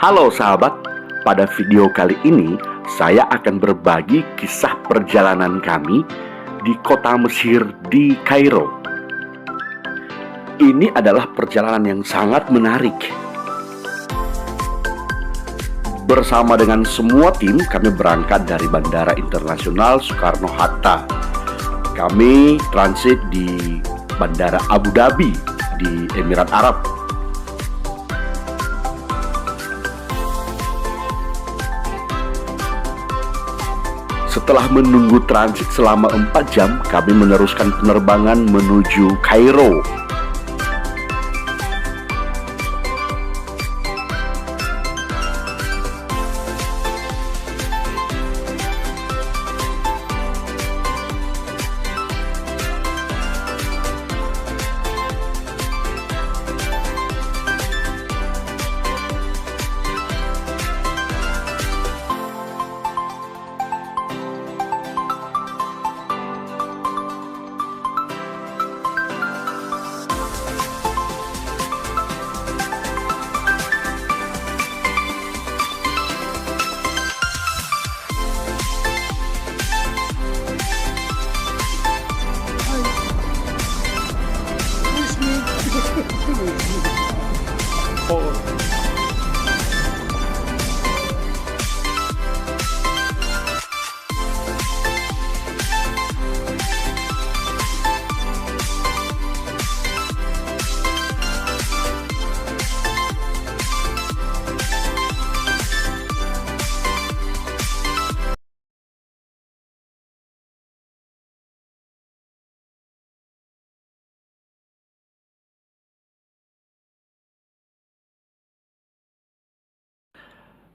Halo sahabat, pada video kali ini saya akan berbagi kisah perjalanan kami di kota Mesir di Kairo. Ini adalah perjalanan yang sangat menarik. Bersama dengan semua tim, kami berangkat dari Bandara Internasional Soekarno-Hatta. Kami transit di Bandara Abu Dhabi di Emirat Arab. Setelah menunggu transit selama 4 jam, kami meneruskan penerbangan menuju Kairo.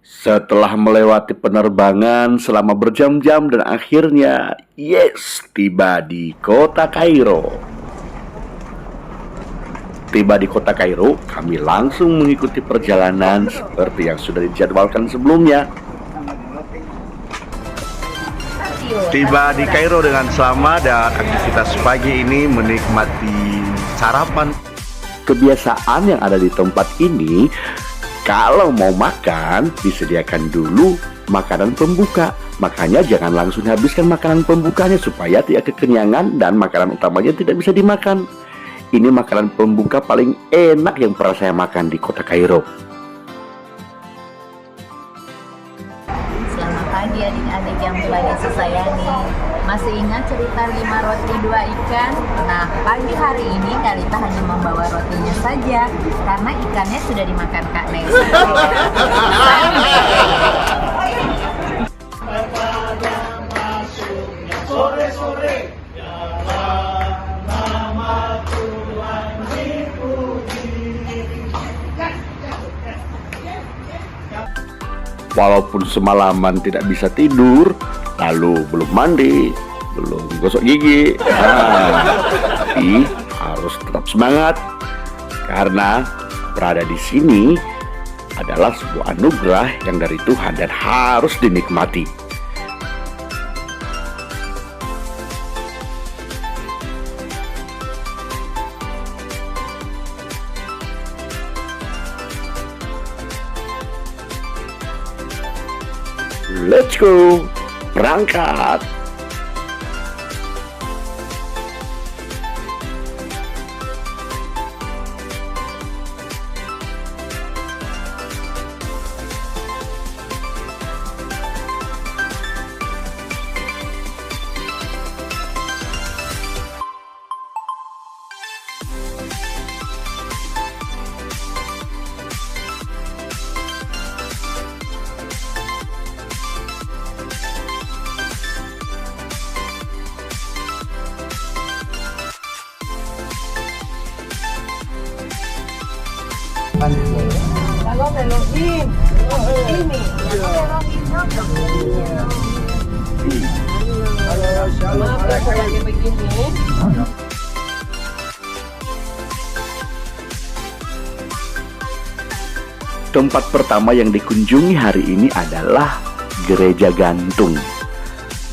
Setelah melewati penerbangan selama berjam-jam dan akhirnya tiba di kota Kairo. Tiba di kota Kairo, kami langsung mengikuti perjalanan seperti yang sudah dijadwalkan sebelumnya. Tiba di Kairo dengan selamat dan aktivitas pagi ini menikmati sarapan. Kebiasaan yang ada di tempat ini, kalau mau makan, disediakan dulu makanan pembuka. Makanya jangan langsung habiskan makanan pembukanya supaya tidak kekenyangan dan makanan utamanya tidak bisa dimakan. Ini makanan pembuka paling enak yang pernah saya makan di kota Kairo. Selamat pagi adik-adik yang berbahagia sesayangi. Masih ingat cerita 5 roti 2 ikan? Nah, pagi hari ini Kalita hanya membawa rotinya saja karena ikannya sudah dimakan Kak Nesa. Walaupun semalaman tidak bisa tidur, lalu belum mandi, belum gosok gigi, tapi harus tetap semangat karena berada di sini adalah sebuah anugerah yang dari Tuhan dan harus dinikmati. Let's go, berangkat. Kalau telokin, ini. Maaf ya kalau lagi begini. Tempat pertama yang dikunjungi hari ini adalah Gereja Gantung.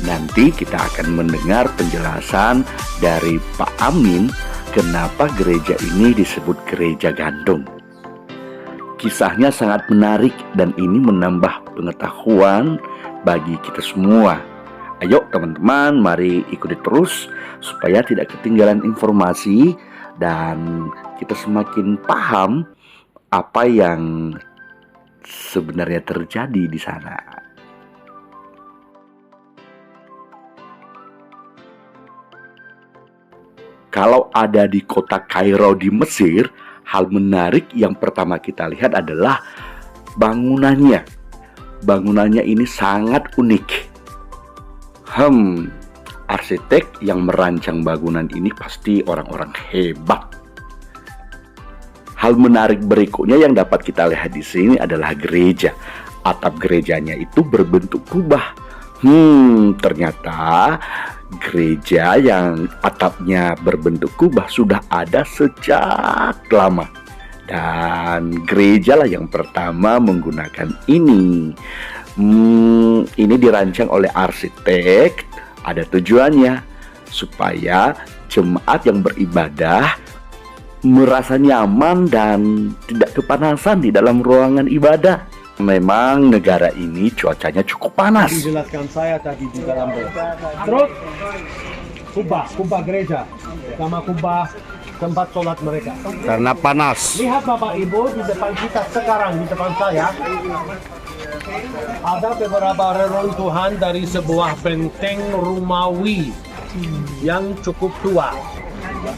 Nanti kita akan mendengar penjelasan dari Pak Amin kenapa gereja ini disebut Gereja Gantung. Kisahnya sangat menarik dan ini menambah pengetahuan bagi kita semua. Ayo teman-teman, mari ikuti terus supaya tidak ketinggalan informasi dan kita semakin paham apa yang sebenarnya terjadi di sana. Kalau ada di kota Kairo di Mesir, hal menarik yang pertama kita lihat adalah bangunannya. Bangunannya ini sangat unik. Arsitek yang merancang bangunan ini pasti orang-orang hebat. Hal menarik berikutnya yang dapat kita lihat di sini adalah gereja. Atap gerejanya itu berbentuk kubah. Ternyata gereja yang atapnya berbentuk kubah sudah ada sejak lama. Dan gereja lah yang pertama menggunakan ini. Ini dirancang oleh arsitek, ada tujuannya supaya jemaat yang beribadah merasa nyaman dan tidak kepanasan di dalam ruangan ibadah. Memang negara ini cuacanya cukup panas. Dijelaskan saya tadi di dalam terus kubah gereja sama kubah tempat sholat mereka. Karena panas. Lihat Bapak Ibu di depan kita sekarang, di depan saya ada beberapa reruntuhan dari sebuah benteng Romawi yang cukup tua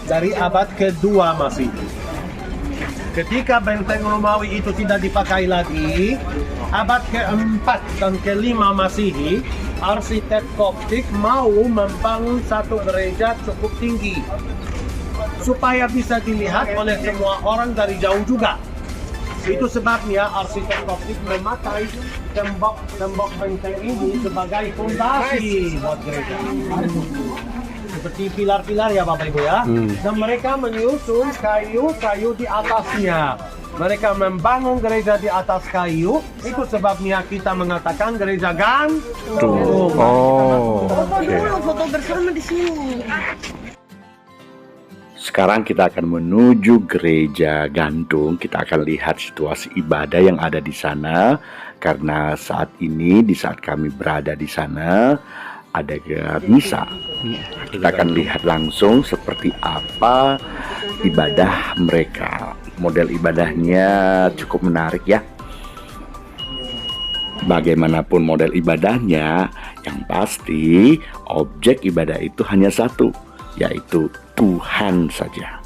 dari abad kedua masih. Ketika benteng Romawi itu tidak dipakai lagi, abad keempat dan kelima Masehi, arsitek Koptik mau membangun satu gereja cukup tinggi supaya bisa dilihat oleh semua orang dari jauh juga. Itu sebabnya arsitek Koptik memakai tembok benteng ini sebagai fondasi buat gereja. Seperti pilar-pilar ya Bapak Ibu ya. Dan mereka menyusun kayu-kayu di atasnya. Mereka membangun gereja di atas kayu. Itu sebabnya kita mengatakan gereja gantung. Foto bersama di sini. Sekarang kita akan menuju gereja gantung. Kita akan lihat situasi ibadah yang ada di sana. Karena saat ini, di saat kami berada di sana, ada misa. Kita akan lihat langsung seperti apa ibadah mereka. Model ibadahnya cukup menarik ya. Bagaimanapun model ibadahnya, yang pasti objek ibadah itu hanya satu, yaitu Tuhan saja.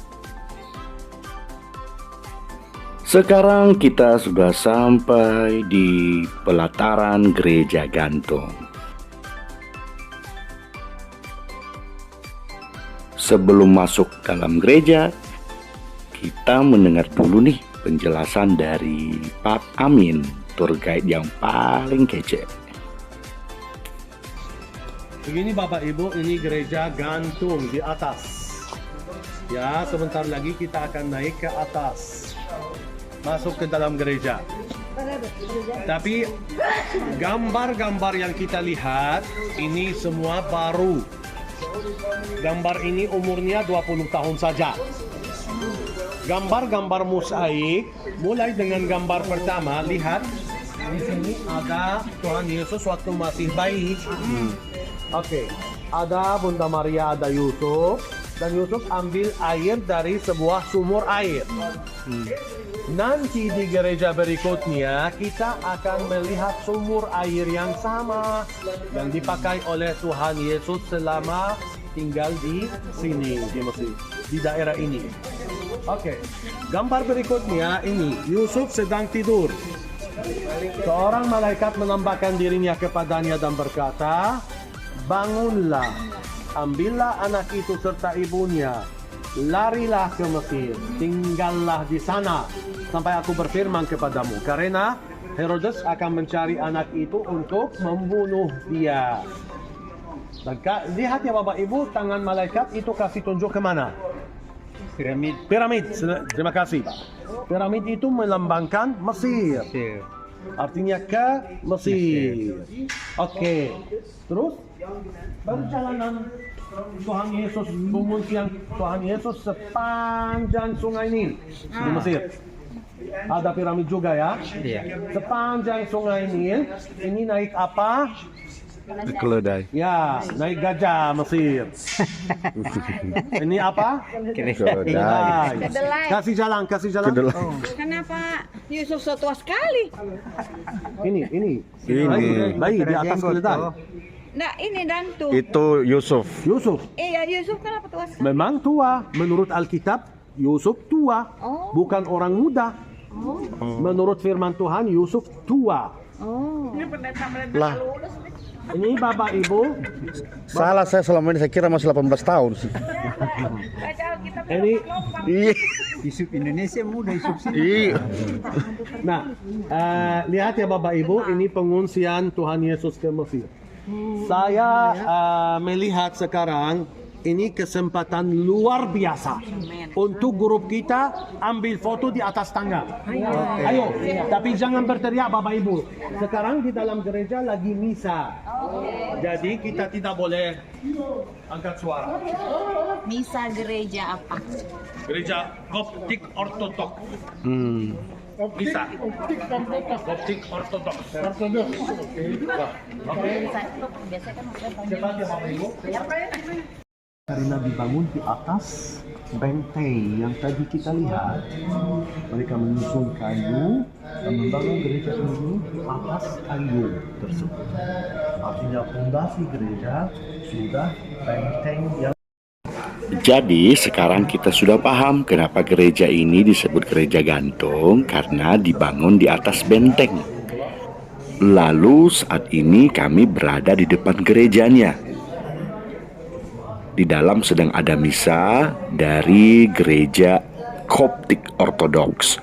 Sekarang kita sudah sampai di pelataran gereja gantung. Sebelum masuk dalam gereja, kita mendengar dulu nih penjelasan dari Pak Amin, tour guide yang paling kece. Begini Bapak Ibu, ini gereja gantung di atas. Ya, sebentar lagi kita akan naik ke atas, masuk ke dalam gereja. Tapi gambar-gambar yang kita lihat ini semua baru. Gambar ini umurnya 20 tahun saja. Gambar-gambar mosaik, mulai dengan gambar pertama, lihat di sini ada Tuhan Yesus waktu masih bayi. Oke, ada Bunda Maria, ada Yusuf, dan Yusuf ambil air dari sebuah sumur air. Nanti di gereja berikutnya kita akan melihat sumur air yang sama yang dipakai oleh Tuhan Yesus selama tinggal di sini, di Mesir, di daerah ini. Oke, gambar berikutnya ini Yusuf sedang tidur. Seorang malaikat menambahkan dirinya kepadanya dan berkata, "Bangunlah, ambillah anak itu serta ibunya, larilah ke Mesir, tinggallah di sana sampai aku berfirman kepadamu, karena Herodes akan mencari anak itu untuk membunuh dia." Dan lihat ya Bapak Ibu, tangan malaikat itu kasih tunjuk kemana? Piramid. Terima kasih Pak. Piramid itu melambangkan Mesir. Artinya ke Mesir. Oke. Terus perjalanan Tuhan Yesus, pembuktian Tuhan Yesus sepanjang sungai Nil di Mesir. Ada piramid juga ya. Sepanjang sungai Nil, ini naik apa? Keledai. Ya, naik gajah Mesir. Ini apa? Keledai. Kedelai. Kasih jalan. Kenapa Yusuf so tua sekali? Ini. Ini. Bayi di atas keledai. Nah ini Dantu. Itu Yusuf. Yusuf. Iya Yusuf kenapa tua sekali? Memang tua. Menurut Alkitab, Yusuf tua. Oh. Bukan orang muda. Menurut firman Tuhan, Yusuf tua. Oh. Lah, Ini Bapak Ibu. salah saya selama ini, saya kira masih 18 tahun sih. Ini. Iya. Yusuf Indonesia muda, Yusuf sini. Iya. Nah, lihat ya Bapak Ibu, ini pengungsian Tuhan Yesus ke Mesir. Saya melihat sekarang ini kesempatan luar biasa untuk grup kita ambil foto di atas tangga. Ayo, tapi jangan berteriak Bapak Ibu. Sekarang di dalam gereja lagi misa. Jadi kita tidak boleh angkat suara. Misa gereja apa? Gereja Koptik Ortodoks. Bisa. Koptik Ortodoks. Oke. Biasanya kan Cepat ya Bapak Ibu. Karena dibangun di atas benteng yang tadi kita lihat, mereka menyusun kayu dan membangun gereja ini di atas kayu tersebut. Artinya fondasi gereja sudah benteng yang. Jadi sekarang kita sudah paham kenapa gereja ini disebut gereja gantung, karena dibangun di atas benteng. Lalu saat ini kami berada di depan gerejanya. Di dalam sedang ada misa dari gereja Koptik Ortodoks.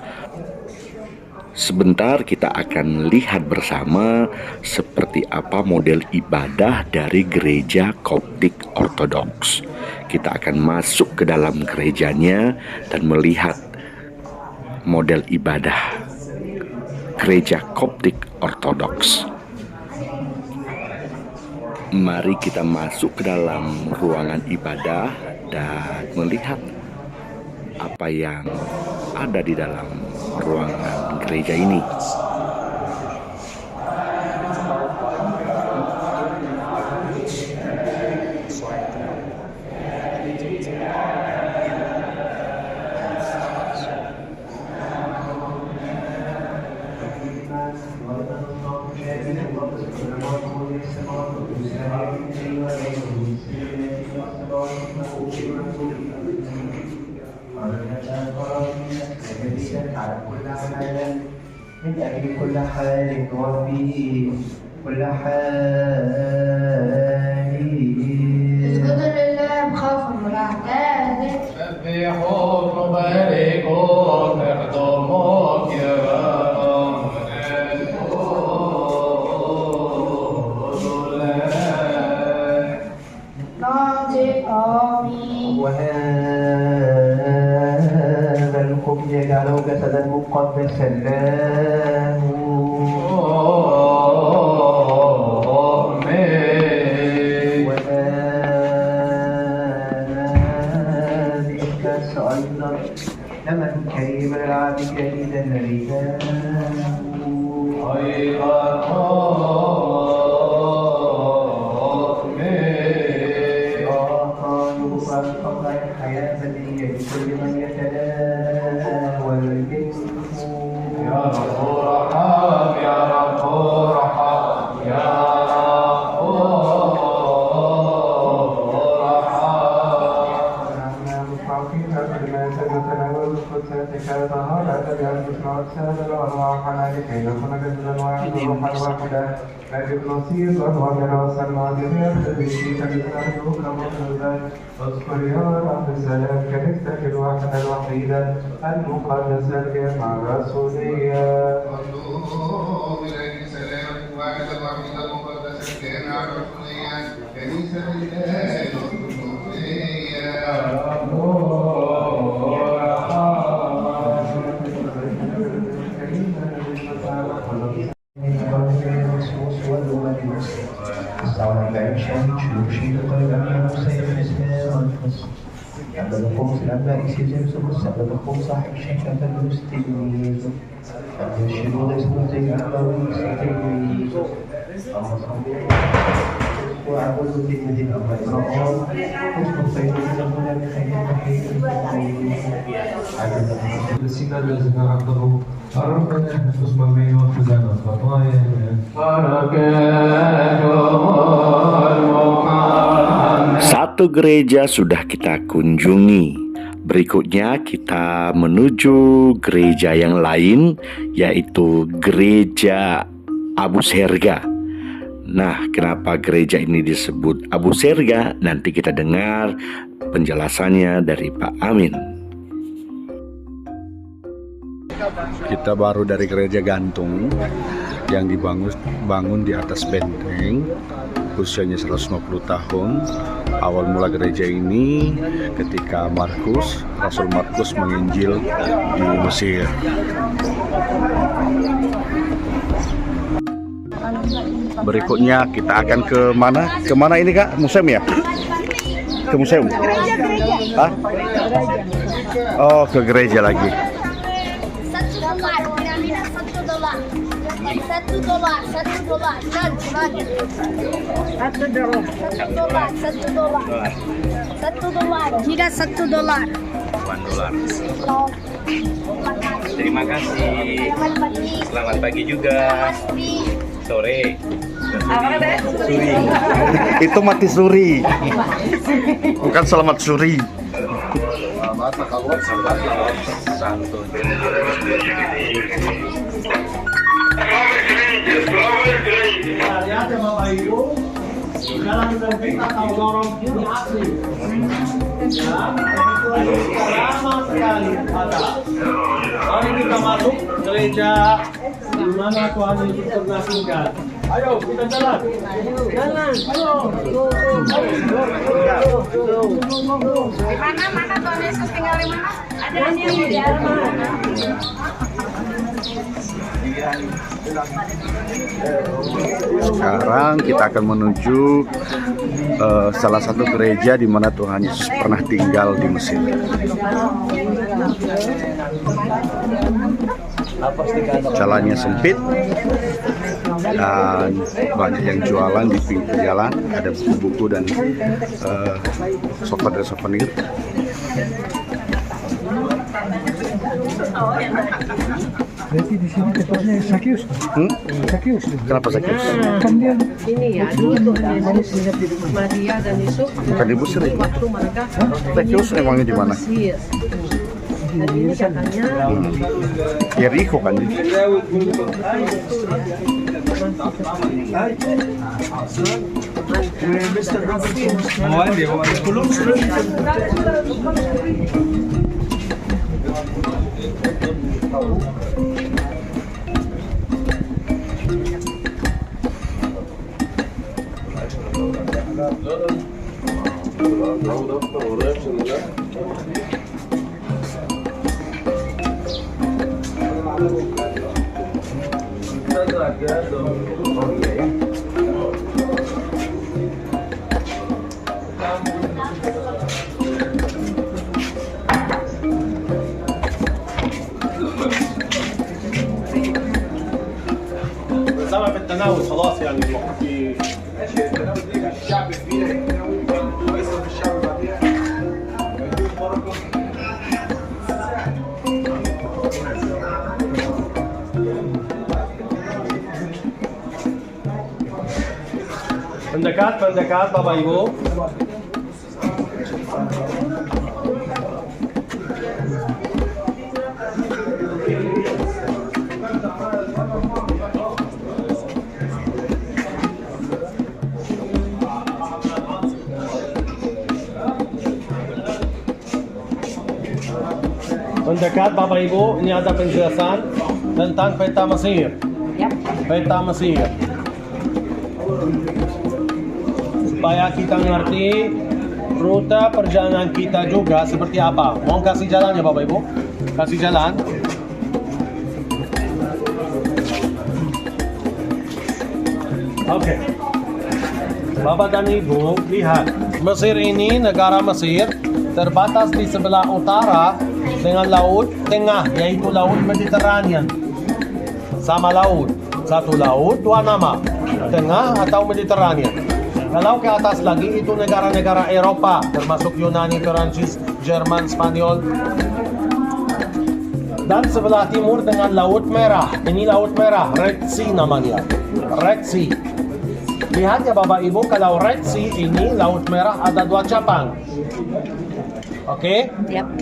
Sebentar kita akan lihat bersama seperti apa model ibadah dari gereja Koptik Ortodoks. Kita akan masuk ke dalam gerejanya dan melihat model ibadah gereja Koptik Ortodoks. Mari kita masuk ke dalam ruangan ibadah dan melihat apa yang ada di dalam ruangan gereja ini. من أجل كل حال وفي كل حال اسجدوا لله بخوف ورعداد سبحوا وباركوا اخدموا كرام ناطق آمين وهذا الخبز يجعله جسدا مقدسا له وهذه الكأس أيضا لمن كريم العبد جديدا الحياة البدنية لكل من يتناول منه يا رب ارحم يا رب ارحم يا رب ونحن مستعطين بما سنتناول القدسات كطهارة بأنفسنا وأجساد وأرواحنا لكي نكون جسدا واحدا وروحا واحدا لكن نصير أرواحنا وصلنا جميع التدريس كمثال يكرم الغزال اذكر يا رب السلام كنيستك الواحدة الوحيدة المقدسة الجامعة الرسولية وانظروا إليه سلامة واحدة وحيدة مقدسة الجامعة الرسولية كنيسة الله استعمل بعيد شامل شلوك شيء قلب أمين وسيد الإسلام والفصل أبلغكم سلامة إسيزم سبس أبلغكم صاحب الشركة المستجميز الشهود اسمه أبلغ المستجميز أما صحيح وعبد الدين أما إسرائيل اسمه سيد الزمن بخير بخير الذين الذين عقدوا ربنا نفس من وخزان الخطايا Satu gereja sudah kita kunjungi. Berikutnya kita menuju gereja yang lain, yaitu gereja Abu Serga. Nah, kenapa gereja ini disebut Abu Serga? Nanti kita dengar penjelasannya dari Pak Amin. Kita baru dari gereja gantung yang dibangun di atas benteng, usianya 150 tahun. Awal mula gereja ini ketika Rasul Markus menginjil di Mesir. Berikutnya kita akan ke mana? Ke mana ini, Kak? Museum ya? Ke museum? Hah? Oh, ke gereja lagi. Tidak $1. Terima kasih. Selamat pagi juga. Sore. Suri. Itu mati suri. Bukan selamat suri. Hati-hati Bapak Ibu, dalam kita tahu dorong ini asli. Lama sekali ada. Mari kita masuk gereja di mana Tuhan Yesus pernah tinggal. Ayo kita jalan. Jalan. Ayo. Di mana Tuhan Yesus tinggal di mana? Ada di halaman. Sekarang kita akan menuju salah satu gereja di mana Tuhan Yesus pernah tinggal di Mesir. Jalannya sempit dan banyak yang jualan di pinggir jalan. Ada buku-buku dan souvenir. Berarti di sini tempatnya Sakius. Sakius. Kenapa Sakius? Kan dia Ini ya, dulu Tuhan Yesus Maria dan Yusuf Bukan di Mesir ya? waktu mereka Sakius emangnya di mana? Mesir. Dan ini katanya Jericho kan? سامع في التناول خلاص يعني في الشعب كبير كويسه في الشعب بعدين pendekat Bapak Ibu. Mendekat Bapak Ibu, ini ada penjelasan tentang peta Mesir. Peta Mesir. Supaya kita ngerti rute perjalanan kita juga seperti apa. Mau kasih jalannya Bapak Ibu? Kasih jalan. Oke. Bapak dan Ibu, lihat. Mesir ini, negara Mesir, terbatas di sebelah utara dengan Laut Tengah, yaitu Laut Mediterranean. Sama laut, satu laut, dua nama, Tengah atau Mediterranean. Kalau ke atas lagi itu negara-negara Eropa, termasuk Yunani, Perancis, Jerman, Spanyol. Dan sebelah timur dengan Laut Merah. Ini Laut Merah, Red Sea namanya. Red Sea. Lihat ya Bapak Ibu, kalau Red Sea ini Laut Merah ada dua cabang. Oke? Yap.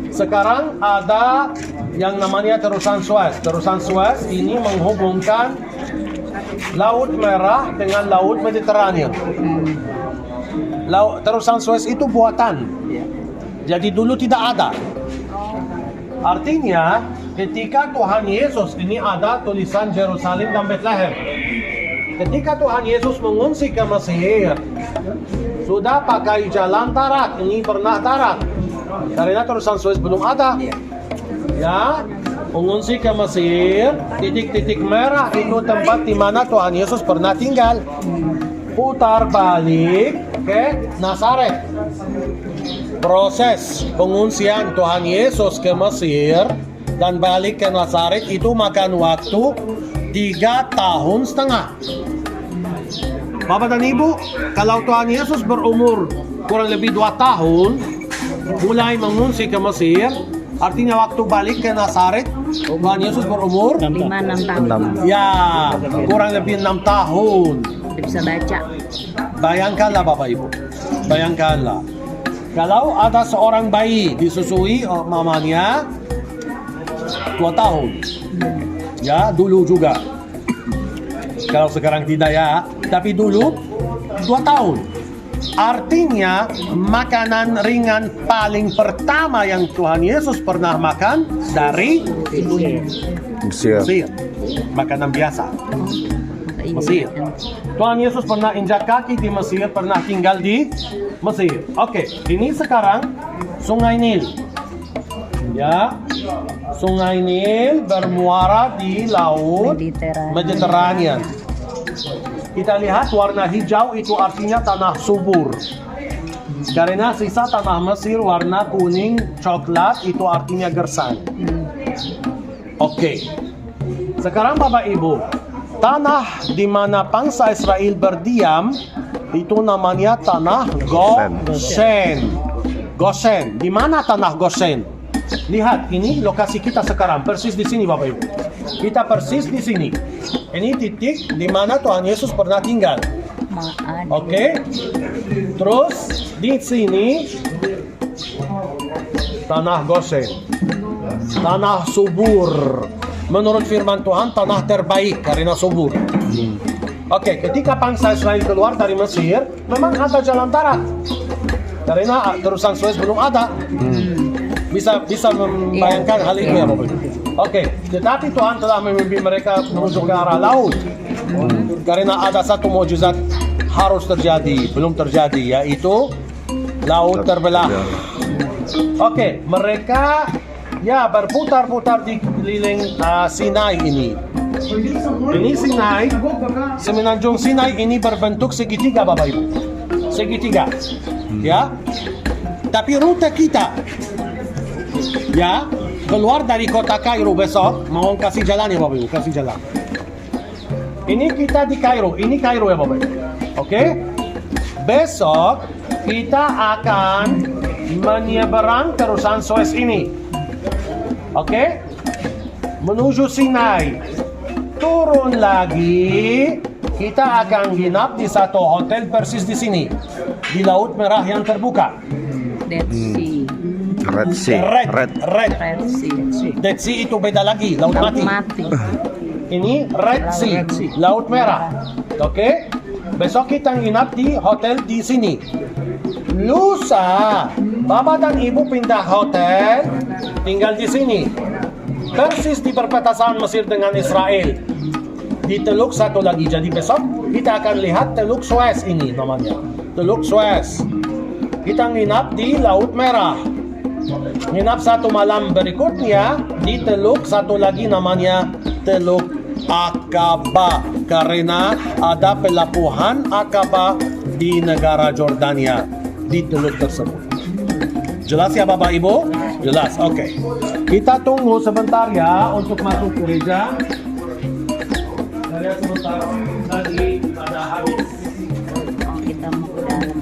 Sekarang ada yang namanya Terusan Suez. Terusan Suez ini menghubungkan Laut Merah dengan Laut Mediterranean. Terusan Suez itu buatan. Jadi dulu tidak ada. Artinya, ketika Tuhan Yesus, ini ada tulisan Yerusalem dan Bethlehem. Ketika Tuhan Yesus mengungsi ke Mesir, sudah pakai jalan darat, ini pernah darat. Karena Terusan Suez belum ada. Ya, mengungsi ke Mesir, titik-titik merah itu tempat di mana Tuhan Yesus pernah tinggal. Putar balik ke Nazaret. Proses pengungsian Tuhan Yesus ke Mesir dan balik ke Nazaret itu makan waktu 3,5 tahun. Bapak dan Ibu, kalau Tuhan Yesus berumur kurang lebih 2 tahun, mulai mengungsi ke Mesir, artinya waktu balik ke Nazaret, Tuhan Yesus berumur 5-6 tahun. Ya, kurang lebih 6 tahun. Bisa baca. Bayangkanlah Bapak Ibu, bayangkanlah. Kalau ada seorang bayi disusui mamanya 2 tahun. Ya, dulu juga. Kalau sekarang tidak ya, tapi dulu 2 tahun. Artinya makanan ringan paling pertama yang Tuhan Yesus pernah makan dari Mesir. Makanan biasa. Mesir. Tuhan Yesus pernah injak kaki di Mesir, pernah tinggal di Mesir. Oke, ini sekarang Sungai Nil. Ya, Sungai Nil bermuara di Laut Mediterranean. Kita lihat warna hijau itu artinya tanah subur. Karena sisa tanah Mesir warna kuning coklat itu artinya gersang. Oke. Sekarang Bapak Ibu, tanah di mana bangsa Israel berdiam itu namanya tanah Goshen. Goshen. Di mana tanah Goshen? Lihat, ini lokasi kita sekarang, persis di sini Bapak Ibu. Kita persis di sini. Ini titik di mana Tuhan Yesus pernah tinggal. Oke. Terus di sini tanah Goshen. Tanah subur. Menurut firman Tuhan, tanah terbaik karena subur. Oke, ketika bangsa Israel keluar dari Mesir, memang ada jalan darat. Karena Terusan Suez belum ada. Bisa membayangkan hal itu ya Bapak. Oke, tetapi Tuhan telah memimpin mereka menuju ke arah laut. Karena ada satu mukjizat harus terjadi, belum terjadi, yaitu laut terbelah. Oke, mereka ya berputar-putar di keliling Sinai ini. Ini Sinai, semenanjung Sinai ini berbentuk segitiga Bapak Ibu. Segitiga. Ya. Tapi rute kita ya keluar dari kota Kairo besok, mau kasih jalan ya Bapak Ibu, kasih jalan. Ini kita di Kairo, ini Kairo ya Bapak Ibu. Oke? Besok kita akan menyeberang Terusan Suez ini. Oke? Menuju Sinai. Turun lagi, kita akan nginap di satu hotel persis di sini, di Laut Merah yang terbuka. Dead Sea. Red Sea. Red Sea. Dead Sea itu beda lagi, Laut Mati. Ini Red Sea, Laut Merah. Oke? Besok kita nginap di hotel di sini. Lusa, Bapak dan Ibu pindah hotel, tinggal di sini. Persis di perbatasan Mesir dengan Israel. Di Teluk satu lagi. Jadi besok kita akan lihat Teluk Suez ini namanya. Teluk Suez. Kita nginap di Laut Merah. Nginap satu malam berikutnya di Teluk satu lagi namanya Teluk Aqaba. Karena ada pelabuhan Aqaba di negara Jordania. di teluk tersebut. Jelas ya Bapak Ibu? Jelas, oke. Kita tunggu sebentar ya untuk masuk gereja. Saya sebentar tadi ada habis. Kita mau ke dalam.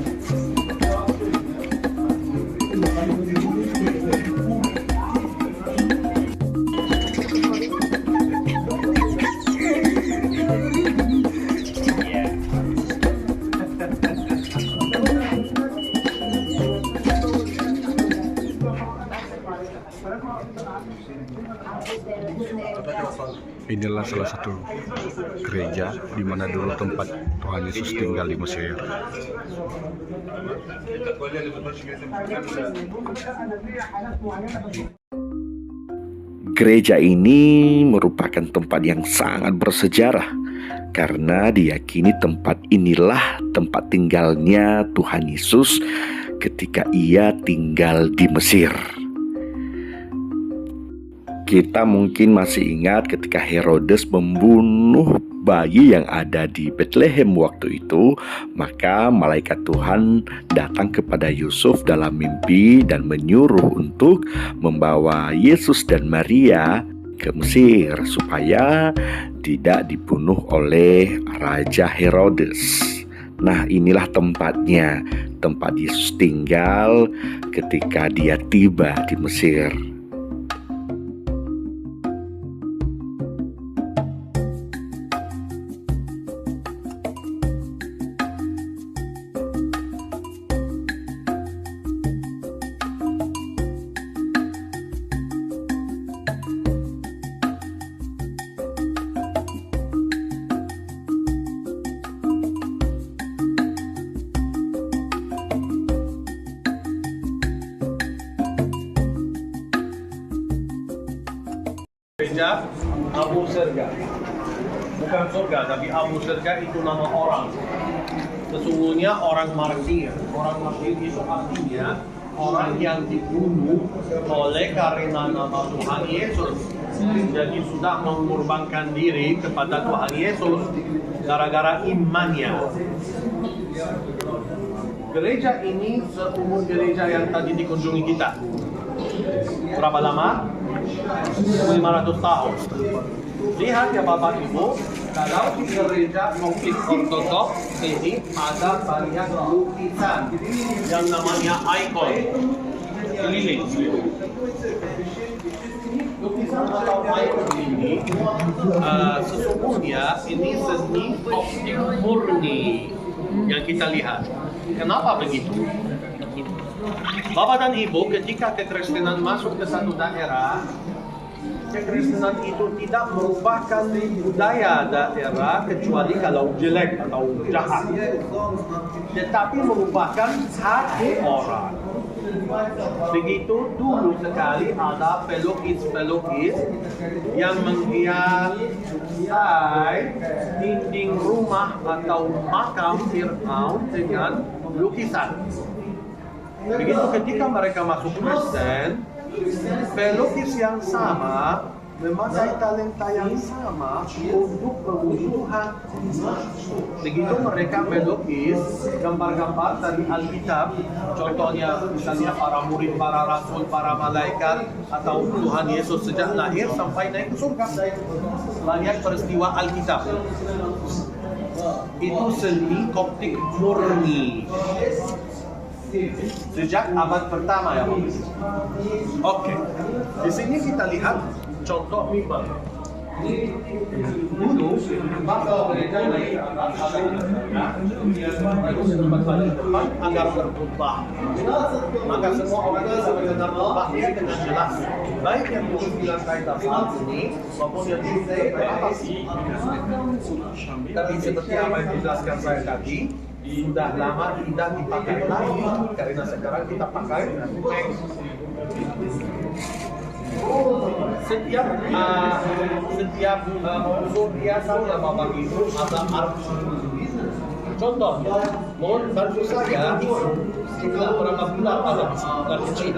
Inilah salah satu gereja di mana dulu tempat Tuhan Yesus tinggal di Mesir. Gereja ini merupakan tempat yang sangat bersejarah karena diyakini tempat inilah tempat tinggalnya Tuhan Yesus ketika ia tinggal di Mesir. Kita mungkin masih ingat ketika Herodes membunuh bayi yang ada di Bethlehem waktu itu, maka malaikat Tuhan datang kepada Yusuf dalam mimpi dan menyuruh untuk membawa Yesus dan Maria ke Mesir supaya tidak dibunuh oleh Raja Herodes. Nah, inilah tempatnya, tempat Yesus tinggal ketika dia tiba di Mesir. Gereja Abu Serga, bukan surga, tapi Abu Serga itu nama orang. Sesungguhnya orang martir. Orang martir itu artinya orang yang dibunuh oleh karena nama Tuhan Yesus. Jadi sudah mengorbankan diri kepada Tuhan Yesus gara-gara imannya. Gereja ini seumur gereja yang tadi dikunjungi kita. Berapa lama? 500 tahun. Lihat ya Bapak Ibu, kalau di gereja Koptik Ortodoks ini ada banyak lukisan yang namanya ikon keliling. Lukisan atau ikon ini sesungguhnya ini seni Koptik murni yang kita lihat. Kenapa begitu? Bapak dan Ibu, ketika kekristenan masuk ke satu daerah, kekristenan itu tidak merupakan budaya daerah kecuali kalau jelek atau jahat, tetapi merupakan hati orang. Begitu dulu sekali ada pelukis-pelukis yang menghias dinding rumah atau makam Fir'aun dengan lukisan. Begitu ketika mereka masuk Kristen, pelukis yang sama memakai talenta yang sama untuk kebutuhan. Begitu mereka melukis gambar-gambar dari Alkitab, contohnya misalnya para murid, para rasul, para malaikat, atau Tuhan Yesus sejak lahir sampai naik ke surga. Banyak peristiwa Alkitab. Itu seni Koptik murni. Sejak abad pertama ya Pak. Oke. Di sini kita lihat contoh mimbar. Dulu bakal gereja naik atas depan agar berkhutbah. Maka semua orang bisa mendengar khutbahnya dengan jelas. Baik yang duduk di lantai dasar ini maupun yang duduk di atas. Tapi seperti apa yang dijelaskan saya tadi, sudah lama tidak dipakai lagi karena sekarang kita pakai Mac. Setiap unsur hiasan yang Bapak Ibu ada arti. Contoh, mohon bantu saya setelah berapa bulan ada di sini, bulan kecil.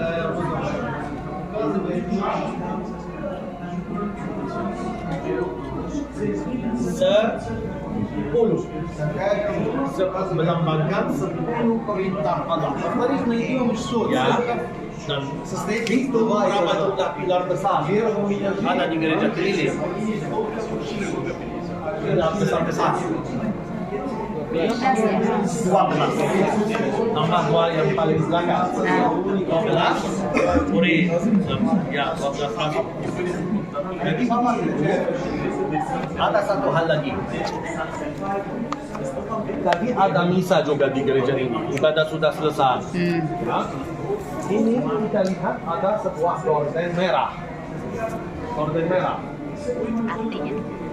melambangkan 10 perintah Allah. Ya. Dan itu berapa jumlah pilar besar ada di gereja keliling. Pilar besar-besar. 12. Tambah 2 yang paling belakang. 12. Puri. Ya, 12 lagi. Jadi ada satu hal lagi. Tadi ada misa juga di gereja ini. Ibadah sudah selesai. Ya. Ini kita lihat ada sebuah gorden merah. Gorden merah.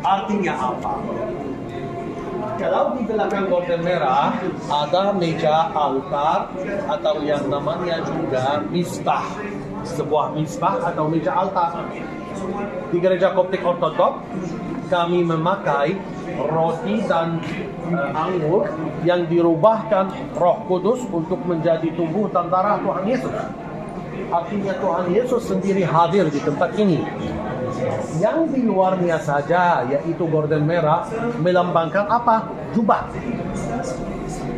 Artinya apa? Kalau di belakang gorden merah ada meja altar atau yang namanya juga misbah. Sebuah misbah atau meja altar. Di gereja Koptik Ortodok kami memakai roti dan anggur yang dirubahkan Roh Kudus untuk menjadi tubuh dan darah Tuhan Yesus. Artinya Tuhan Yesus sendiri hadir di tempat ini. Yang di luarnya saja, yaitu gorden merah, melambangkan apa? Jubah.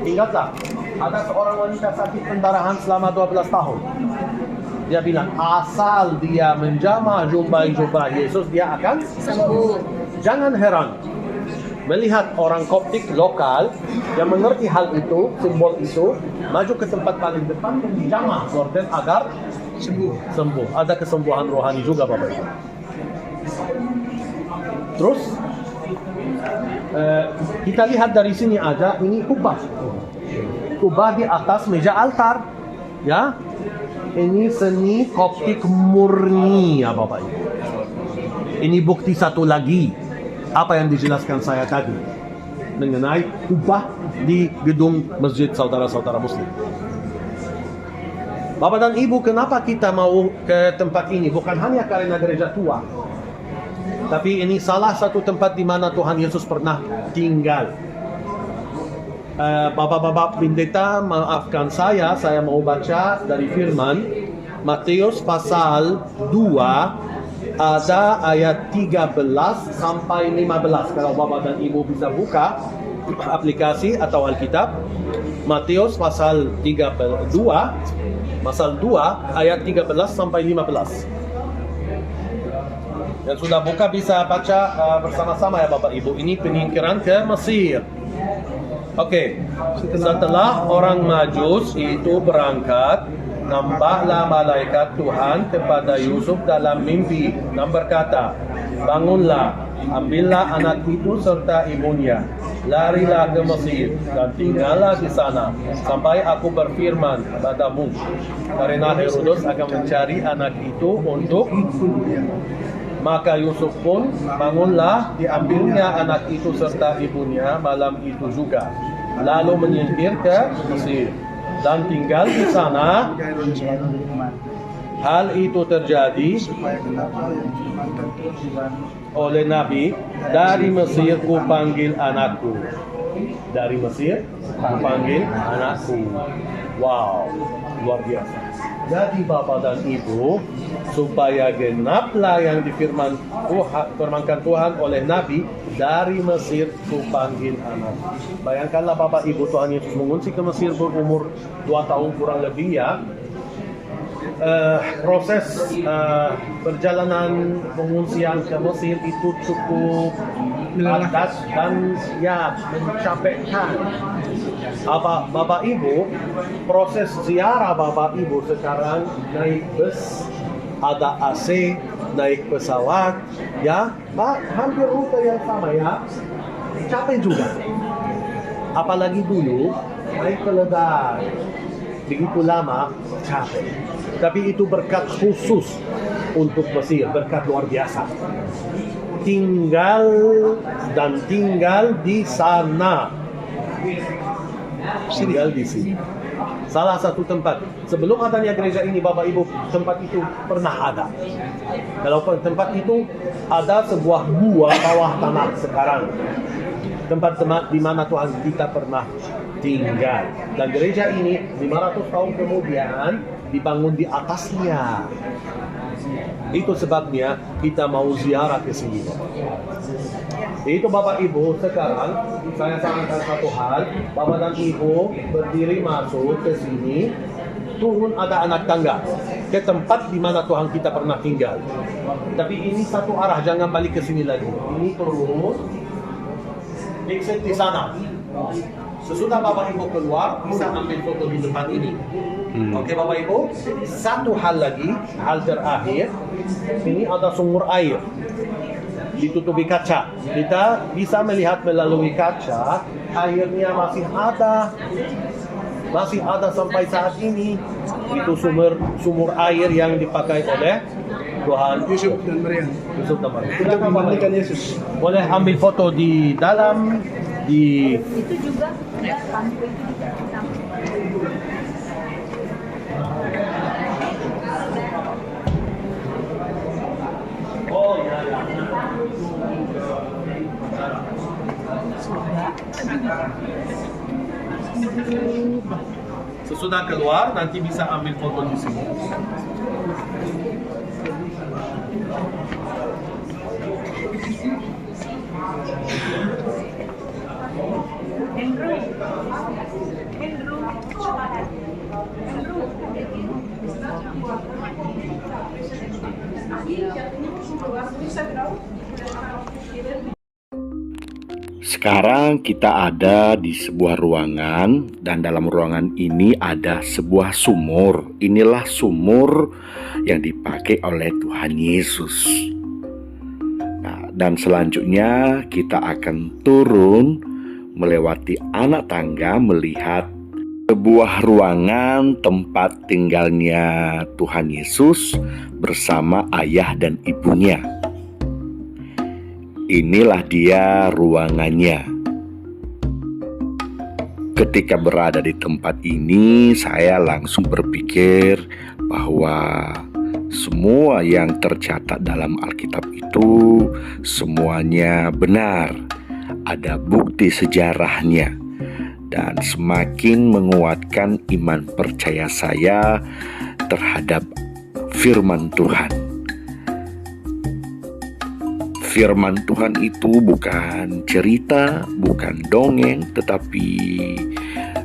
Ingatlah, ada seorang wanita sakit pendarahan selama 12 tahun. Dia bilang, asal dia menjamah jubah Yesus, dia akan sembuh. Jangan heran melihat orang Koptik lokal yang mengerti hal itu, simbol itu, maju ke tempat paling depan menjamah gorden agar sembuh. Ada kesembuhan rohani juga, Bapak Ibu. Terus kita lihat dari sini aja, ini kubah di atas meja altar, ya. Ini seni Koptik murni, ya Bapak Ibu. Ini bukti satu lagi apa yang dijelaskan saya tadi mengenai kubah di gedung masjid saudara-saudara Muslim. Bapak dan Ibu, kenapa kita mau ke tempat ini? Bukan hanya karena gereja tua, tapi ini salah satu tempat di mana Tuhan Yesus pernah tinggal. Bapak-bapak pendeta, maafkan saya mau baca dari firman Matius pasal 2 ada ayat 13 sampai 15. Kalau Bapak dan Ibu bisa buka aplikasi atau Alkitab, Matius pasal 2 ayat 13 sampai 15. Yang sudah buka bisa baca bersama-sama ya Bapak Ibu. Ini penyingkiran ke Mesir. Oke. Setelah orang Majus itu berangkat, nampaklah malaikat Tuhan kepada Yusuf dalam mimpi dan berkata, bangunlah, ambillah anak itu serta ibunya, larilah ke Mesir dan tinggallah di sana sampai aku berfirman padamu, karena Herodes akan mencari anak itu untuk. Maka Yusuf pun bangunlah, diambilnya anak itu serta ibunya malam itu juga, lalu menyingkir ke Mesir dan tinggal di sana. Hal itu terjadi oleh Nabi, dari Mesir ku panggil anakku. Dari Mesir ku panggil anakku. Wow, luar biasa. Jadi Bapak dan Ibu, supaya genaplah yang difirmankan Tuhan oleh Nabi, dari Mesir ku panggil anak. Bayangkanlah Bapak Ibu, Tuhan Yesus mengungsi ke Mesir berumur 2 tahun kurang lebih ya. Proses perjalanan pengungsian ke Mesir itu cukup padat dan ya mencapekkan. Bapak Ibu, proses ziarah Bapak Ibu sekarang naik bus, ada AC, naik pesawat, ya, hampir rute yang sama ya, capek juga. Apalagi dulu naik keledai, begitu lama, capek. Tapi itu berkat khusus untuk Mesir, berkat luar biasa. Tinggal di sana. Tinggal di sini. Salah satu tempat. Sebelum adanya gereja ini, Bapak Ibu, tempat itu pernah ada. Kalau tempat itu ada sebuah gua bawah tanah sekarang. Tempat di mana Tuhan kita pernah tinggal. Dan gereja ini 500 tahun kemudian dibangun di atasnya. Itu sebabnya kita mau ziarah ke sini. Itu Bapak Ibu, sekarang saya sarankan satu hal, Bapak dan Ibu berdiri masuk ke sini, turun ada anak tangga ke tempat di mana Tuhan kita pernah tinggal. Tapi ini satu arah, jangan balik ke sini lagi. Ini turun, exit di sana. Sesudah Bapak Ibu keluar, bisa ambil foto di depan ini. Oke Bapak Ibu, satu hal lagi, hal terakhir, ini ada sumur air. Ditutupi kaca. Kita bisa melihat melalui kaca, airnya masih ada sampai saat ini. Itu sumur air yang dipakai oleh Tuhan Yusuf dan Maria. Yusuf dan Maria. Untuk memandikan Yesus. Boleh ambil foto di dalam, di Itu juga lampu itu juga. oh ya. Sesudah keluar nanti bisa ambil foto di sini. Sekarang kita ada di sebuah ruangan dan dalam ruangan ini ada sebuah sumur. Inilah sumur yang dipakai oleh Tuhan Yesus. Nah, dan selanjutnya kita akan turun melewati anak tangga melihat sebuah ruangan tempat tinggalnya Tuhan Yesus bersama ayah dan ibunya. Inilah dia ruangannya. Ketika berada di tempat ini, saya langsung berpikir bahwa semua yang tercatat dalam Alkitab itu semuanya benar. Ada bukti sejarahnya dan semakin menguatkan iman percaya saya terhadap firman Tuhan. Firman Tuhan itu bukan cerita, bukan dongeng, tetapi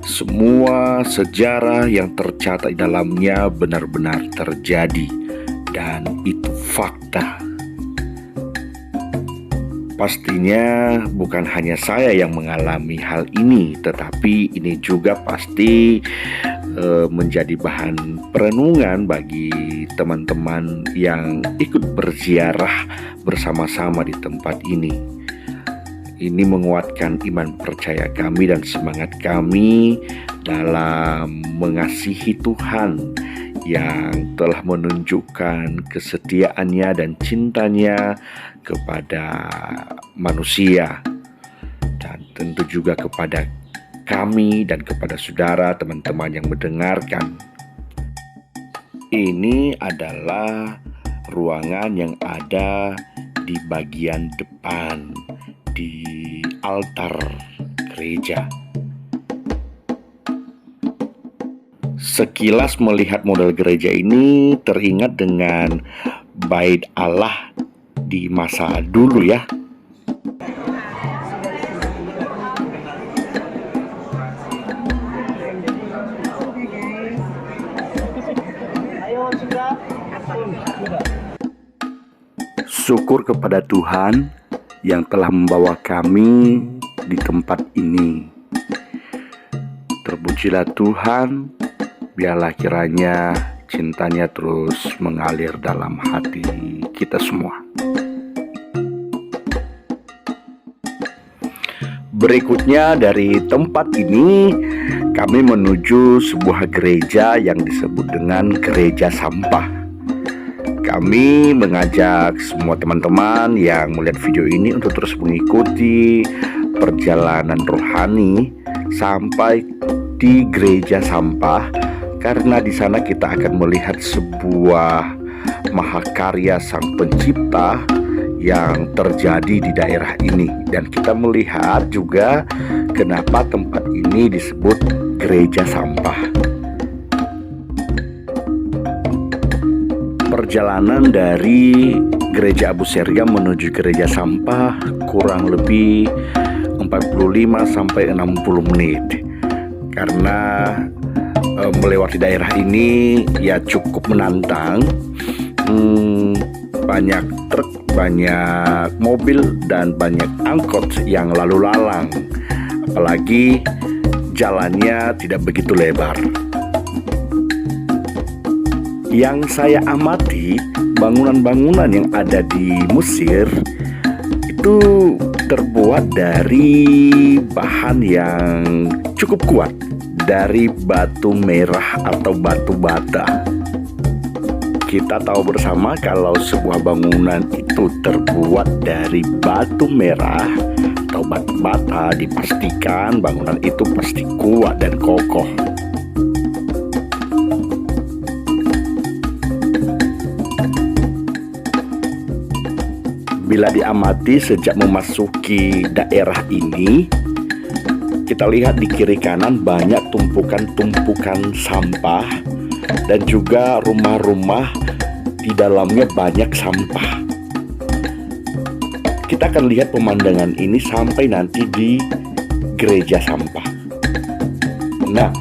semua sejarah yang tercatat dalamnya benar-benar terjadi dan itu fakta. Pastinya bukan hanya saya yang mengalami hal ini, tetapi ini juga pasti menjadi bahan perenungan bagi teman-teman yang ikut berziarah bersama-sama di tempat ini. Ini menguatkan iman percaya kami dan semangat kami dalam mengasihi Tuhan yang telah menunjukkan kesetiaannya dan cintanya kepada manusia dan tentu juga kepada kami dan kepada saudara teman-teman yang mendengarkan. Ini adalah ruangan yang ada di bagian depan di altar gereja. Sekilas melihat model gereja ini teringat dengan Bait Allah di masa dulu ya. Syukur kepada Tuhan yang telah membawa kami di tempat ini. Terpujilah Tuhan, biarlah kiranya cintanya terus mengalir dalam hati kita semua. Berikutnya dari tempat ini kami menuju sebuah gereja yang disebut dengan gereja sampah. Kami mengajak semua teman-teman yang melihat video ini untuk terus mengikuti perjalanan rohani sampai di gereja sampah, karena di sana kita akan melihat sebuah mahakarya Sang Pencipta yang terjadi di daerah ini, dan kita melihat juga kenapa tempat ini disebut gereja sampah. Perjalanan dari Gereja Abu Sergam menuju Gereja Sampah kurang lebih 45 sampai 60 menit. Karena melewati daerah ini ya cukup menantang. Banyak truk, banyak mobil, dan banyak angkot yang lalu lalang. Apalagi jalannya tidak begitu lebar. Yang saya amati, bangunan-bangunan yang ada di Mesir itu terbuat dari bahan yang cukup kuat, dari batu merah atau batu bata. Kita tahu bersama kalau sebuah bangunan itu terbuat dari batu merah atau batu bata, dipastikan bangunan itu pasti kuat dan kokoh. Bila diamati sejak memasuki daerah ini, kita lihat di kiri kanan banyak tumpukan-tumpukan sampah dan juga rumah-rumah di dalamnya banyak sampah. Kita akan lihat pemandangan ini sampai nanti di gereja sampah. Nah,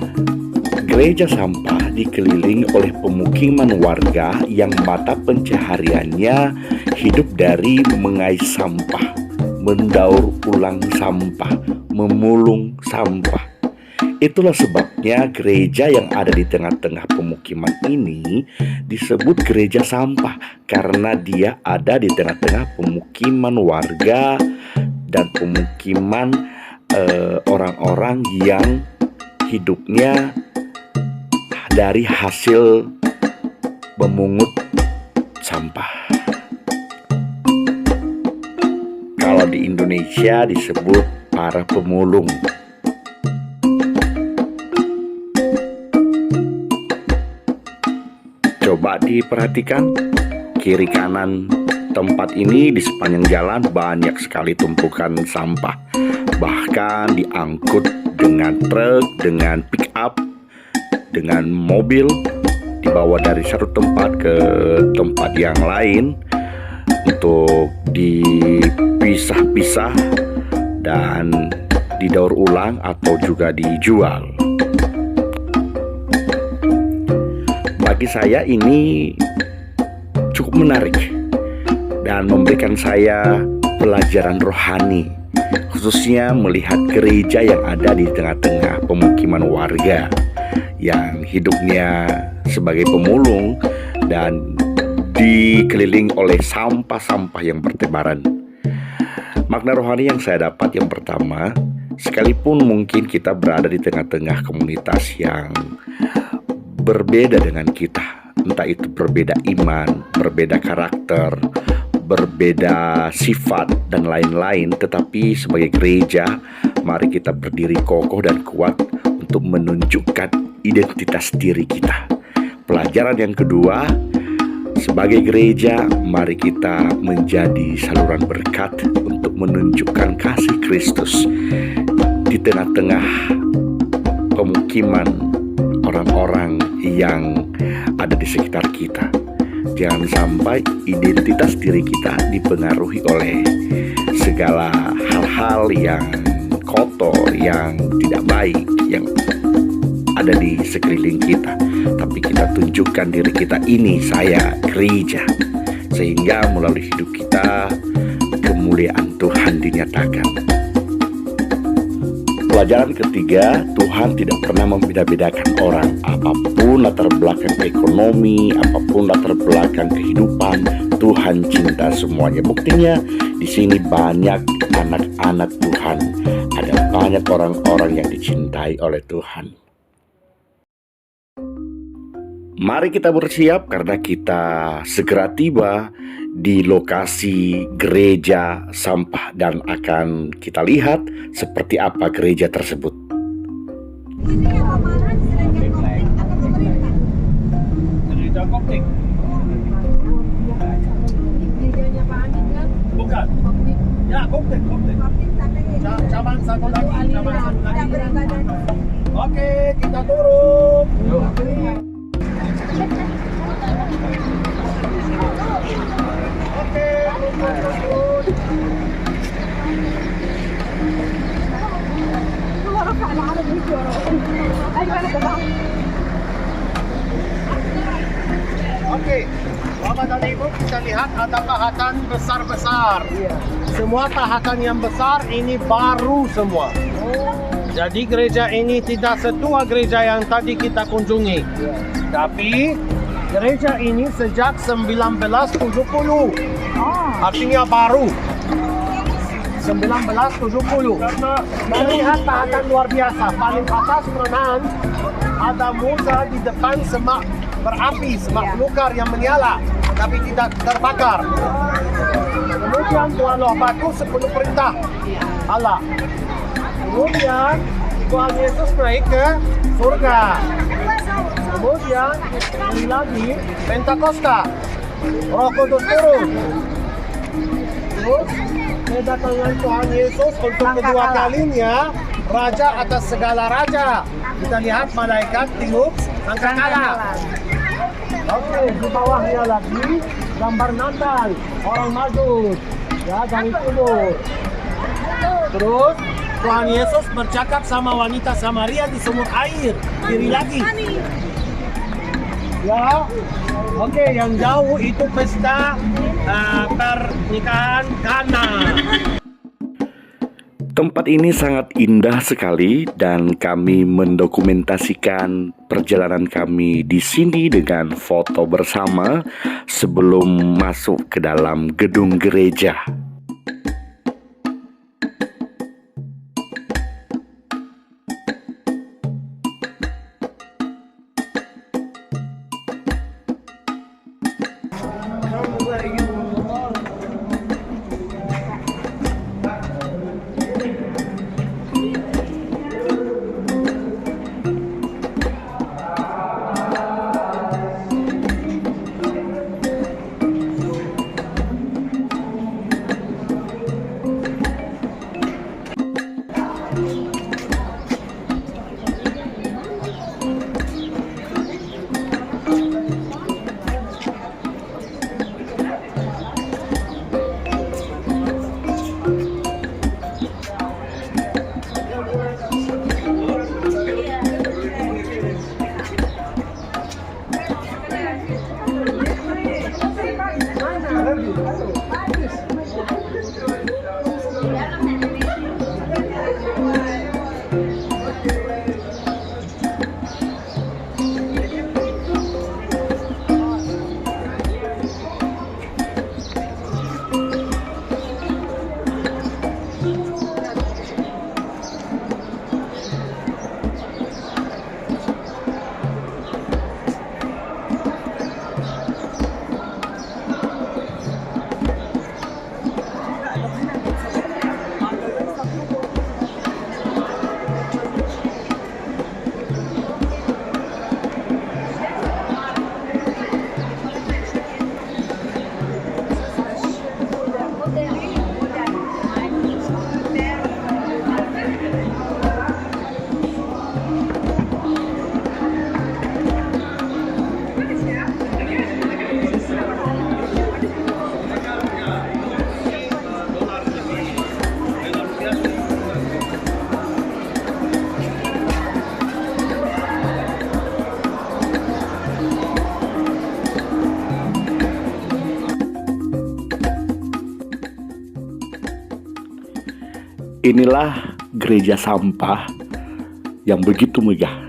gereja sampah dikelilingi oleh pemukiman warga yang mata pencahariannya hidup dari mengais sampah, mendaur ulang sampah, memulung sampah. Itulah sebabnya gereja yang ada di tengah-tengah pemukiman ini disebut gereja sampah, karena dia ada di tengah-tengah pemukiman warga dan pemukiman orang-orang yang hidupnya dari hasil memungut sampah. Kalau di Indonesia disebut para pemulung. Coba diperhatikan kiri kanan tempat ini, di sepanjang jalan banyak sekali tumpukan sampah. Bahkan diangkut dengan truk, dengan pick up, dengan mobil, dibawa dari satu tempat ke tempat yang lain untuk dipisah-pisah dan didaur ulang atau juga dijual. Bagi saya ini cukup menarik dan memberikan saya pelajaran rohani, khususnya melihat gereja yang ada di tengah-tengah pemukiman warga yang hidupnya sebagai pemulung dan dikelilingi oleh sampah-sampah yang bertebaran. Makna rohani yang saya dapat yang pertama, sekalipun mungkin kita berada di tengah-tengah komunitas yang berbeda dengan kita, entah itu berbeda iman, berbeda karakter, berbeda sifat, dan lain-lain, tetapi sebagai gereja, mari kita berdiri kokoh dan kuat untuk menunjukkan identitas diri kita. Pelajaran yang kedua, sebagai gereja, mari kita menjadi saluran berkat untuk menunjukkan kasih Kristus di tengah-tengah pemukiman orang-orang yang ada di sekitar kita. Jangan sampai identitas diri kita dipengaruhi oleh segala hal-hal yang kotor, yang tidak baik, yang ada di sekeliling kita. Tapi kita tunjukkan diri kita, ini saya gereja, sehingga melalui hidup kita kemuliaan Tuhan dinyatakan. Pelajaran ketiga, Tuhan tidak pernah membeda-bedakan orang. Apapun latar belakang ekonomi, apapun latar belakang kehidupan, Tuhan cinta semuanya. Buktinya di sini banyak anak-anak Tuhan. Ada banyak orang-orang yang dicintai oleh Tuhan. Mari kita bersiap karena kita segera tiba di lokasi gereja sampah dan akan kita lihat seperti apa gereja tersebut. Gereja Koptik. Bukan. Ya, Koptik. Cabang satu lagi. Oke, kita turun. Yuk. Oke, Bapak dan Ibu, kita lihat ada pahatan besar-besar. Semua pahatan yang besar ini baru semua. Jadi gereja ini tidak setua gereja yang tadi kita kunjungi. Tapi gereja ini sejak 1970. Artinya baru. 1970. Melihat pahatan luar biasa. Paling atas kanan ada Musa di depan semak berapi, semak belukar yang menyala tapi tidak terbakar. Kemudian Tuhan Loh Batu 10 perintah Allah. Kemudian Tuhan Yesus naik ke surga. Kemudian ini lagi Pentakosta, Roh Kudus turun. Terus kedatangan Tuhan Yesus untuk kedua kalinya, Raja atas segala raja. Kita lihat malaikat tiup sangkakala. Oke, di bawahnya lagi gambar Natal, orang majus, ya dari kubur. Terus Tuhan Yesus bercakap sama wanita Samaria di sumur air, kiri lagi. Ya, oke, yang jauh itu pesta pernikahan Kana. Tempat ini sangat indah sekali dan kami mendokumentasikan perjalanan kami di sini dengan foto bersama sebelum masuk ke dalam gedung gereja. Inilah gereja sampah yang begitu megah.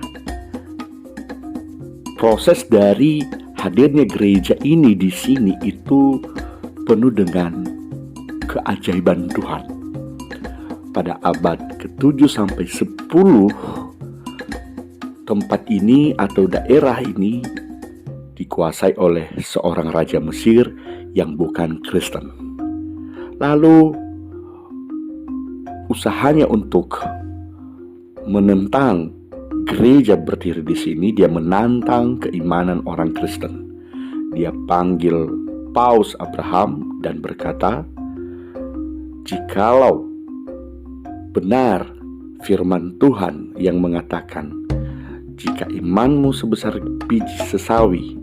Proses dari hadirnya gereja ini di sini itu penuh dengan keajaiban Tuhan. Pada abad ke-7 sampai 10, tempat ini atau daerah ini dikuasai oleh seorang raja Mesir yang bukan Kristen. Lalu usahanya untuk menentang gereja berdiri di sini, dia menantang keimanan orang Kristen. Dia panggil Paus Abraham dan berkata, "Jikalau benar firman Tuhan yang mengatakan, jika imanmu sebesar biji sesawi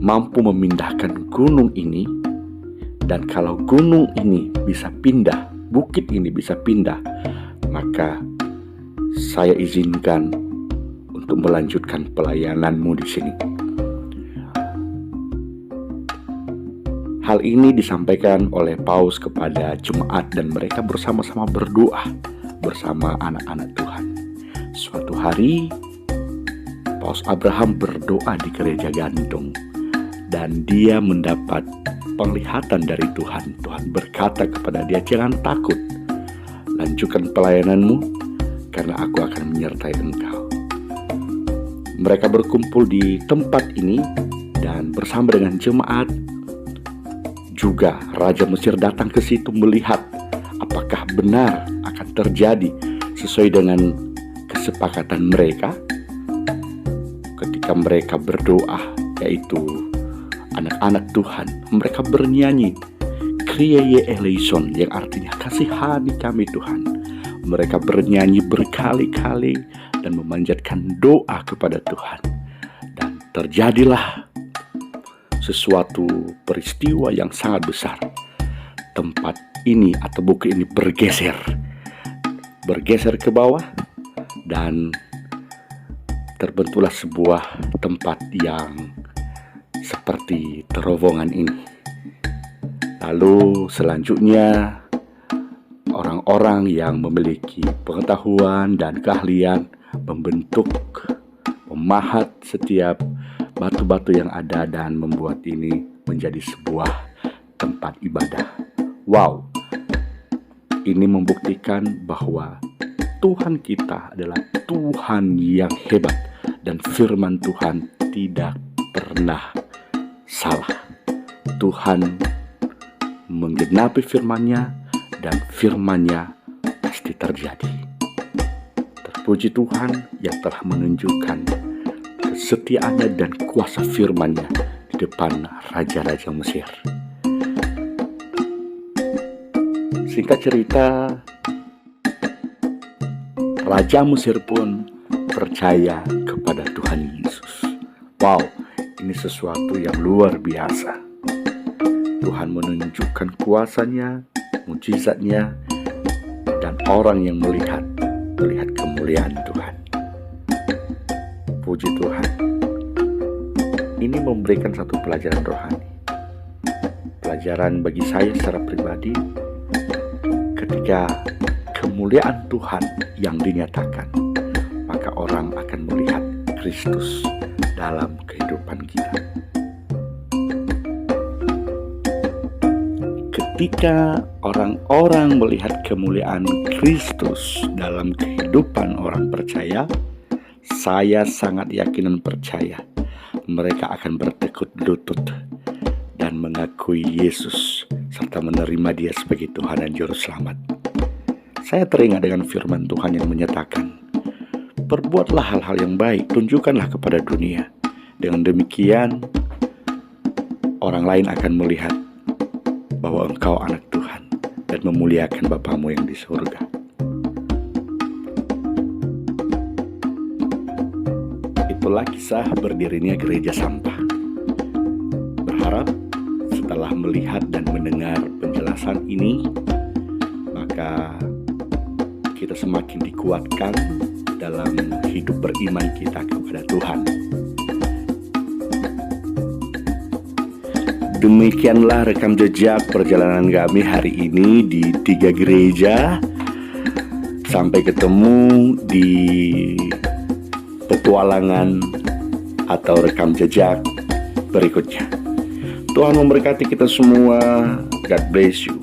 mampu memindahkan gunung ini, Dan kalau gunung ini bisa pindah, bukit ini bisa pindah, maka saya izinkan untuk melanjutkan pelayananmu di sini. Hal ini disampaikan oleh Paus kepada jemaat dan mereka bersama-sama berdoa bersama anak-anak Tuhan. Suatu hari Paus Abraham berdoa di gereja gantung dan dia mendapat penglihatan dari Tuhan. Tuhan berkata kepada dia, "Jangan takut, lanjutkan pelayananmu karena aku akan menyertai engkau." Mereka berkumpul di tempat ini dan bersama dengan jemaat juga Raja Mesir datang ke situ melihat apakah benar akan terjadi sesuai dengan kesepakatan mereka. Ketika mereka berdoa, yaitu anak-anak Tuhan, mereka bernyanyi Kyrie eleison, yang artinya kasihani kami Tuhan. Mereka bernyanyi berkali-kali dan memanjatkan doa kepada Tuhan. Dan terjadilah sesuatu peristiwa yang sangat besar. Tempat ini atau bukit ini bergeser ke bawah dan terbentuklah sebuah tempat yang seperti terowongan ini. Lalu selanjutnya orang-orang yang memiliki pengetahuan dan keahlian membentuk, memahat setiap batu-batu yang ada dan membuat ini menjadi sebuah tempat ibadah. Wow, ini membuktikan bahwa Tuhan kita adalah Tuhan yang hebat dan firman Tuhan tidak pernah salah. Tuhan menggenapi firman-Nya dan firman-Nya pasti terjadi. Terpuji Tuhan yang telah menunjukkan kesetiaannya dan kuasa firman-Nya di depan raja-raja Mesir. Singkat cerita, Raja Mesir pun percaya kepada Tuhan Yesus. Wow, ini sesuatu yang luar biasa. Tuhan menunjukkan kuasa-Nya, mujizat-Nya, dan orang yang melihat kemuliaan Tuhan. Puji Tuhan. Ini memberikan satu pelajaran rohani. Pelajaran bagi saya secara pribadi, ketika kemuliaan Tuhan yang dinyatakan, maka orang akan melihat Kristus dalam kehidupan kita. Ketika orang-orang melihat kemuliaan Kristus dalam kehidupan orang percaya, saya sangat yakin dan percaya mereka akan bertekuk lutut dan mengakui Yesus serta menerima Dia sebagai Tuhan dan Juru Selamat. Saya teringat dengan firman Tuhan yang menyatakan, "Perbuatlah hal-hal yang baik, tunjukkanlah kepada dunia. Dengan demikian, orang lain akan melihat bahwa engkau anak Tuhan dan memuliakan Bapamu yang di surga." Itulah kisah berdirinya gereja sampah. Berharap setelah melihat dan mendengar penjelasan ini, maka kita semakin dikuatkan dalam hidup beriman kita kepada Tuhan. Demikianlah rekam jejak perjalanan kami hari ini di 3 gereja. Sampai ketemu di petualangan atau rekam jejak berikutnya. Tuhan memberkati kita semua. God bless you.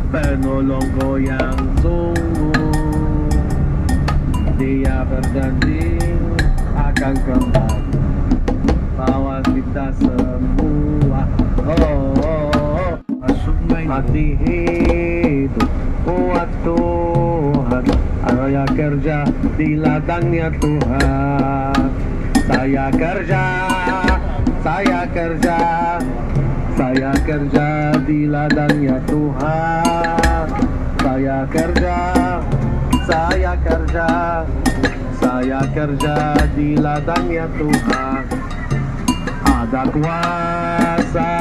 penolongku yang sungguh. Dia berjanji akan kembali bawa kita semua. Mati hidup buat Tuhan, saya kerja di ladangnya Tuhan. Saya kerja di ladangnya Tuhan. Saya kerja di ladangnya Tuhan. Ada kuasa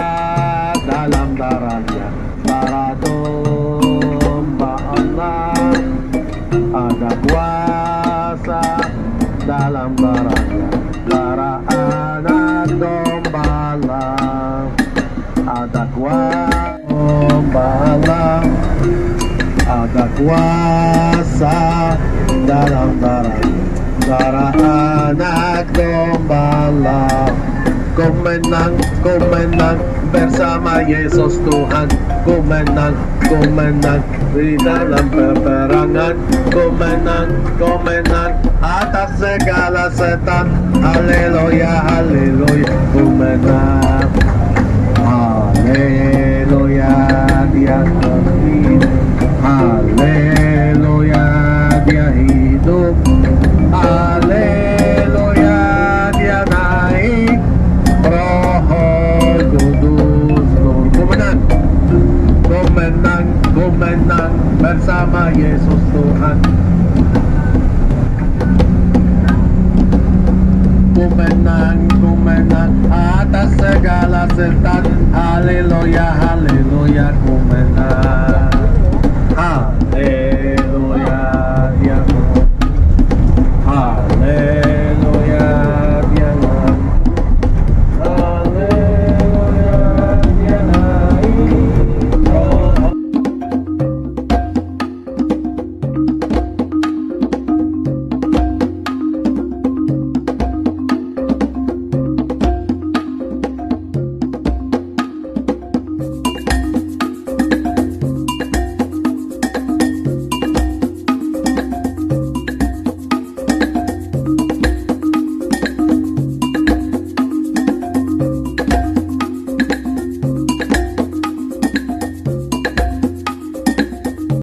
dalam darahnya, darah domba Allah. Ada kuasa dalam darahnya, darah anak domba Allah. Ada kuasa domba Allah. Ada kuasa dalam darahnya, darah anak domba Allah. Ku menang bersama Yesus Tuhan. Ku menang di dalam peperangan. Ku menang atas segala setan. Haleluya, haleluya, ku menang. Haleluya, dia hidup. Haleluya, dia hidup. Haleluya, dia naik. Roh Kudus, ku menang bersama Yesus Tuhan. Ku menang atas segala setan. Haleluya, haleluya, ku menang.